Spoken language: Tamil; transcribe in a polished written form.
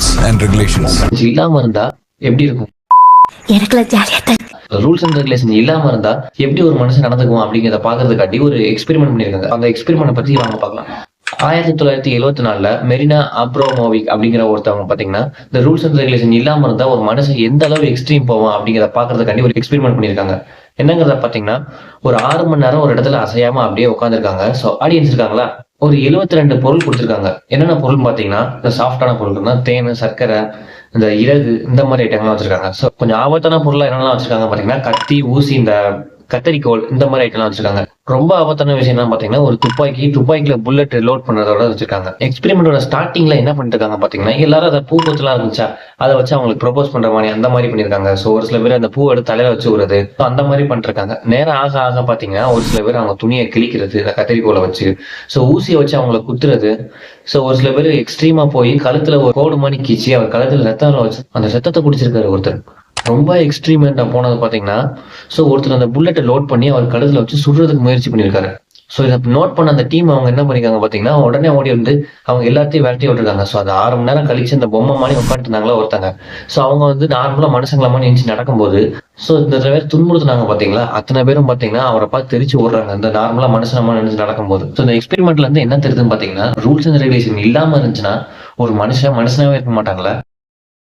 rules and regulations. இல்லாம இருந்தா எப்படி இருக்கும்? ரூல்ஸ் அண்ட் ரெகுலேஷன் இல்லாம இருந்தா எப்படி ஒரு மனுஷன் நடந்துக்குவோம் அப்படிங்கிறத பாக்குறதுக்காட்டி ஒரு எக்ஸ்பெரிமெண்ட் பண்ணிருக்காங்க. அந்த எக்ஸ்பெரிமெண்ட் பத்தி வாங்க பார்க்கலாம். 1974 மெரினா அப்ரோமோவிக் அப்படிங்கிற ஒருத்தவங்க பாத்தீங்கன்னா இந்த ரூல்ஸ் அண்ட் ரெகுலேஷன் இல்லாம இருந்தா ஒரு மனுஷன் எந்த அளவு எக்ஸ்ட்ரீம் போவான் அப்படிங்கிறத பாக்குறதுக்காண்டி ஒரு எக்ஸ்பெரிமெண்ட் பண்ணிருக்காங்க. என்னங்கிறத பாத்தீங்கன்னா ஒரு 6 மணி நேரம் ஒரு இடத்துல அசையாம அப்படியே உட்காந்துருக்காங்க. ஸோ ஆடியன்ஸ் இருக்காங்களா, ஒரு 72 பொருள் கொடுத்துருக்காங்க. என்னென்ன பொருள் பாத்தீங்கன்னா இந்த சாஃப்டான பொருள்னா தேன், சர்க்கரை, இந்த இறகு, இந்த மாதிரி ஐட்டங்கள்லாம் வச்சிருக்காங்க. ஸோ கொஞ்சம் ஆபத்தான பொருளா என்னெல்லாம் வச்சிருக்காங்க பாத்தீங்கன்னா கத்தி, ஊசி, இந்த கத்தரிக்கோல், இந்த மாதிரி ஐட்டம்லாம் வச்சிருக்காங்க. ரொம்ப ஆபத்தான விஷயம் என்ன பாத்தீங்கன்னா ஒரு துப்பாக்கில புல்லட் லோட் பண்றதோட வச்சிருக்காங்க. எக்ஸ்பெரிமெண்டோட ஸ்டார்டிங்ல என்ன பண்ணிட்டு இருக்காங்க பாத்தீங்கன்னா எல்லாரும் அதை பூ கொத்துலாம் இருந்துச்சா அதை வச்சு அவங்களுக்கு ப்ரொபோஸ் பண்ற மாதிரி அந்த மாதிரி பண்ணிருக்காங்க. ஸோ ஒரு சில பேர் அந்த பூ எடுத்து தலையில வச்சு விடுறது, அந்த மாதிரி பண்ணிருக்காங்க. நேரம் ஆக ஆக பாத்தீங்கன்னா ஒரு சில பேர் அவங்க துணியை கிழிக்கிறது இந்த கத்தரிக்கோலை வச்சு, ஸோ ஊசியை வச்சு அவங்களை குத்துறது. ஸோ ஒரு சில பேர் எக்ஸ்ட்ரீமா போய் கழுத்துல ஒரு கோடு மாதிரி கீச்சு அவர் கழுத்துல ரத்தம் வச்சு அந்த ரத்தத்தை குடிச்சிருக்காரு ஒருத்தர். ரொம்ப எக்ஸ்ட்ரீமெண்டா போனது பாத்தீங்கன்னா ஸோ ஒருத்தர் அந்த புல்லட்டை லோட் பண்ணி அவர் கழுத்துல வச்சு சுடுறதுக்கு முயற்சி பண்ணியிருக்காரு. ஸோ இதை நோட் பண்ண அந்த டீம் அவங்க என்ன பண்ணிருக்காங்க பாத்தீங்கன்னா உடனே ஓடி வந்து அவங்க எல்லாத்தையும் விரட்டி விட்டுருக்காங்க. ஸோ அது 6 மணி நேரம் கழிச்சு அந்த பொம்மை மாதிரி உட்காந்துட்டு இருந்தாங்களா ஒருத்தாங்க. ஸோ அவங்க வந்து நார்மலா மனுஷங்கள மாதிரி நினைச்சு நடக்கும்போது ஸோ இந்த பேர் துன்புறுத்தினாங்க பாத்தீங்களா, அத்தனை பேரும் பாத்தீங்கன்னா அவரை பார்த்து தெரிச்சு ஓடுறாங்க இந்த நார்மலா மனுஷனமா நினைச்சு நடக்கும்போது. ஸோ இந்த எக்ஸ்பெரிமெண்ட்ல இருந்து என்ன தெரியுதுன்னு பாத்தீங்கன்னா ரூல்ஸ் அண்ட் ரெகுலேஷன் இல்லாம இருந்துச்சுன்னா ஒரு மனுஷனாவே இருக்க மாட்டாங்களா.